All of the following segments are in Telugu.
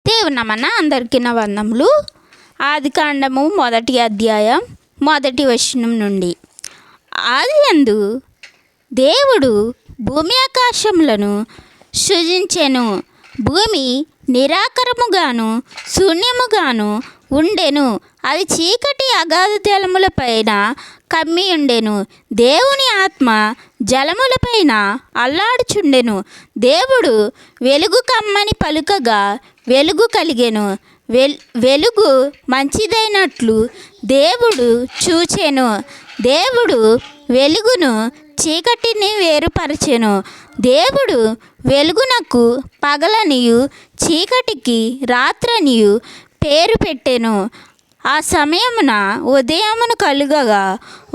దేవునమన అందరికీ నా వందములు. ఆదికాండము 1వ అధ్యాయం 1వ వచనం నుండి. ఆదియందు దేవుడు భూమి ఆకాశములను సృజించెను. భూమి నిరాకారముగాను శూన్యముగాను ఉండెను. అది చీకటి అగాధ జలములపైన కమ్మి ఉండెను. దేవుని ఆత్మ జలములపైన అల్లాడుచుండెను. దేవుడు వెలుగు కమ్మని పలుకగా వెలుగు కలిగెను. వెలుగు మంచిదైనట్లు దేవుడు చూచెను. దేవుడు వెలుగును చీకటిని వేరుపరచెను. దేవుడు వెలుగునకు పగలనియు చీకటికి రాత్రనియు పేరు పెట్టెను. ఆ సమయమున ఉదయమును కలుగగా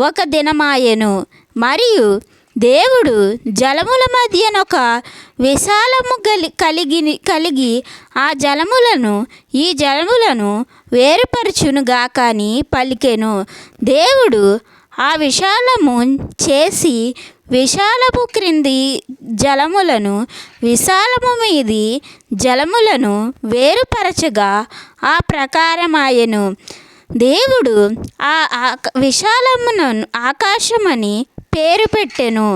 ఒక దినమాయెను. మరియు దేవుడు జలముల మధ్యనొక విశాలము కలిగి ఆ జలములను ఈ జలములను వేరుపరచునుగాక అని పలికెను. దేవుడు ఆ విశాలము చేసి విశాలము క్రింది జలములను విశాలము మీది జలములను వేరుపరచగా ఆ ప్రకారమాయెను. దేవుడు ఆ విశాలమును ఆకాశమని పేరు పెట్టెను.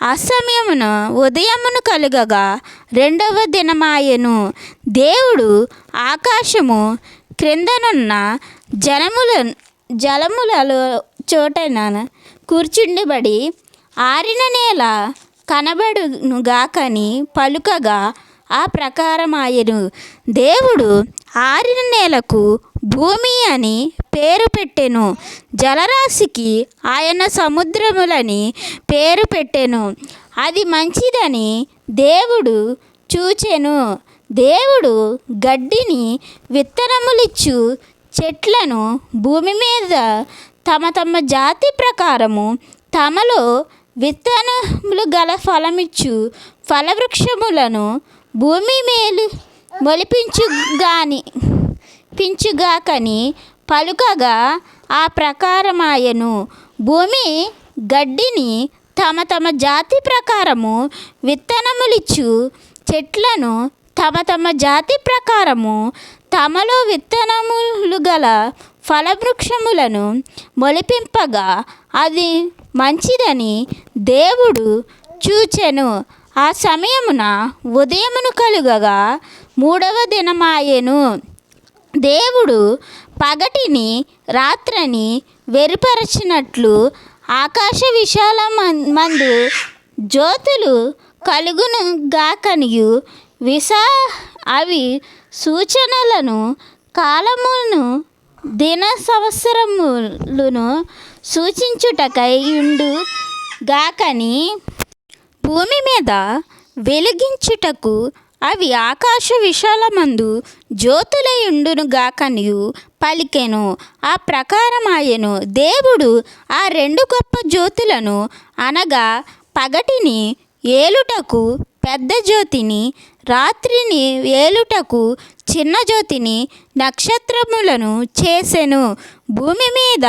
ఆ సమయమున ఉదయమును కలుగగా 2వ దినమాయెను. దేవుడు ఆకాశము క్రిందనున్న జలములలో చోటన కూర్చుండిబడి ఆరిన నేల కనబడునుగాకని పలుకగా ఆ ప్రకారమాయెను. దేవుడు ఆరిన నేలకు భూమి అని పేరు పెట్టెను. జలరాశికి ఆయన సముద్రములని పేరు పెట్టెను. అది మంచిదని దేవుడు చూచెను. దేవుడు గడ్డిని విత్తనములిచ్చు చెట్లను భూమి మీద తమ తమ జాతి ప్రకారము తమలో విత్తనములు గల ఫలమిచ్చు ఫలవృక్షములను భూమి మేలు మొలిపించుగాకని పలుకగా ఆ ప్రకారమాయెను. భూమి గడ్డిని తమ తమ జాతి ప్రకారము విత్తనములిచ్చు చెట్లను తమ తమ జాతి ప్రకారము తమలో విత్తనములు గల ఫలవృక్షములను మొలిపింపగా అది మంచిదని దేవుడు చూచెను. ఆ సమయమున ఉదయమును కలుగగా 3వ దినమాయెను. దేవుడు పగటిని రాత్రిని వేరుపరచినట్లు ఆకాశ విశాలమందు జ్యోతులు కలుగును గాకనియు అవి సూచనలను కాలమును దిన సంవత్సరములను సూచించుటకై ఉండు గాకని భూమి మీద వెలిగించుటకు అవి ఆకాశ విశాలమందు జ్యోతులై ఉండును గాకనియు పలికెను. ఆ ప్రకారమాయెను. దేవుడు ఆ 2 గొప్ప జ్యోతులను అనగా పగటిని ఏలుటకు పెద్ద జ్యోతిని రాత్రిని ఏలుటకు చిన్న జ్యోతిని నక్షత్రములను చేసెను. భూమి మీద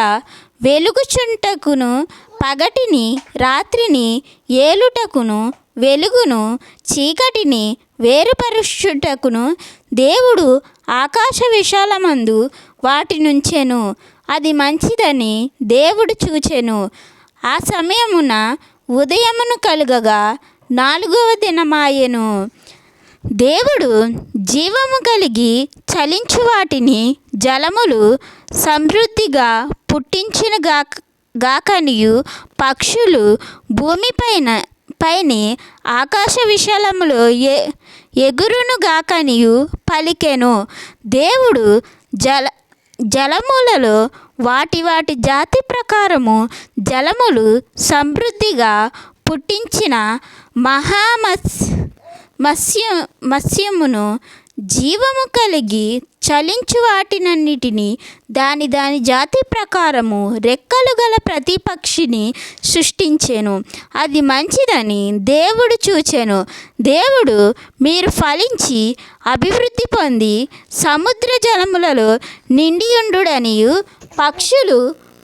వెలుగుచుంటకును పగటిని రాత్రిని ఏలుటకును వెలుగును చీకటిని వేరుపరుచుటకును దేవుడు ఆకాశ విశాలమందు వాటినుంచెను. అది మంచిదని దేవుడు చూచెను. ఆ సమయమున ఉదయమును కలుగగా 4వ దినమాయెను. దేవుడు జీవము కలిగి చలించు వాటిని జలములు సమృద్ధిగా పుట్టించిన గాకనియు పక్షులు భూమిపైని ఆకాశ విశాలములో ఎగురును గాకనియు పలికెను. దేవుడు జలములలో వాటి జాతి ప్రకారము జలములు సమృద్ధిగా పుట్టించిన మత్స్యమును జీవము కలిగి చలించు వాటినన్నిటినీ దాని జాతి ప్రకారము రెక్కలు గల ప్రతి పక్షిని సృష్టించెను. అది మంచిదని దేవుడు చూచెను. దేవుడు మీరు ఫలించి అభివృద్ధి పొంది సముద్ర జలములలో నిండియుండుడనియు పక్షులు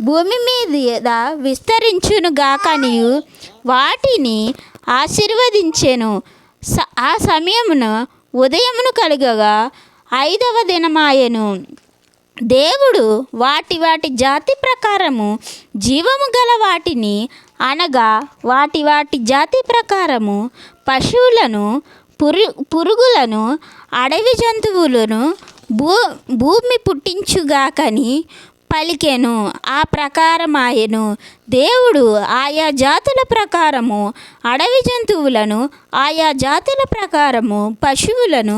భూమి మీద విస్తరించును గాకనియు వాటిని ఆశీర్వదించెను. ఆ సమయమున ఉదయమును కలుగగా 5వ దినమాయెను. దేవుడు వాటి వాటి జాతి ప్రకారము జీవము గల వాటిని అనగా వాటి వాటి జాతి ప్రకారము పశువులను, పురుగులను, అడవి జంతువులను భూమి పుట్టించుగాకని పలికెను. ఆ ప్రకారమాయెను. దేవుడు ఆయా జాతుల ప్రకారము అడవి జంతువులను, ఆయా జాతుల ప్రకారము పశువులను,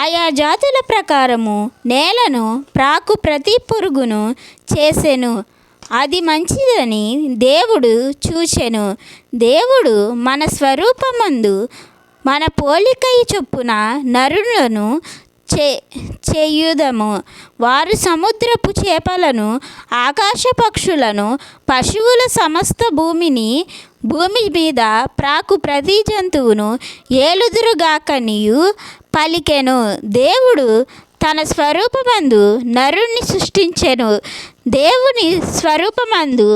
ఆయా జాతుల ప్రకారము నేలను ప్రాకు ప్రతి పురుగును చేసెను. అది మంచిదని దేవుడు చూచెను. దేవుడు మన స్వరూపమందు మన పోలిక చొప్పున నరులను చేయుదము. వారు సముద్రపు చేపలను, ఆకాశ పక్షులను, పశువుల సమస్త భూమి మీద ప్రాకు ప్రతి జంతువును ఏలుదురుగాకనియు పలికెను. దేవుడు తన స్వరూపమందు నరుణ్ణి సృష్టించెను. దేవుని స్వరూపమందు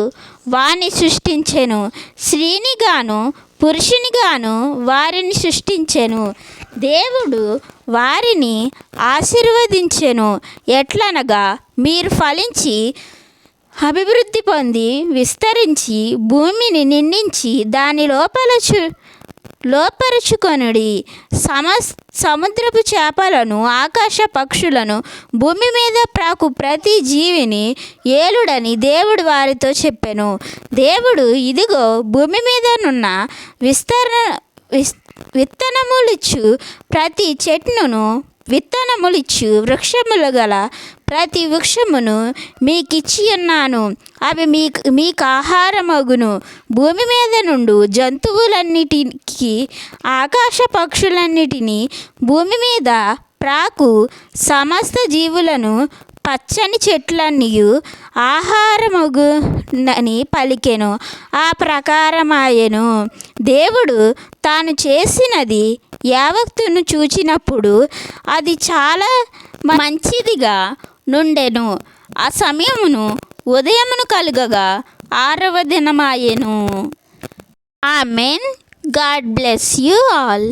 వాని సృష్టించెను. స్త్రీనిగాను పురుషునిగాను వారిని సృష్టించెను. దేవుడు వారిని ఆశీర్వదించెను. ఎట్లనగా, మీరు ఫలించి అభివృద్ధి పొంది విస్తరించి భూమిని నిండించి దాని లోపరుచుకొనుడి. సముద్రపు చేపలను, ఆకాశ పక్షులను, భూమి మీద ప్రాకు ప్రతి జీవిని ఏలుడని దేవుడు వారితో చెప్పెను. దేవుడు, ఇదిగో భూమి మీదనున్న విత్తనములిచ్చు ప్రతి చెట్టును, విత్తనములిచ్చు వృక్షములు గల ప్రతి వృక్షమును మీకిచ్చి ఉన్నాను. అవి మీకు ఆహారమగును. భూమి మీద నుండి జంతువులన్నిటికీ, ఆకాశ పక్షులన్నిటినీ, భూమి మీద ప్రాకు సమస్త జీవులను, పచ్చని చెట్లన్నీయు ఆహారమగునని పలికెను. ఆ ప్రకారమాయెను. దేవుడు తాను చేసినది యావత్తును చూచినప్పుడు అది చాలా మంచిదిగా నుండెను. ఆ సమయమును ఉదయమును కలుగగా 6వ దినమాయెను. Amen. God bless you all.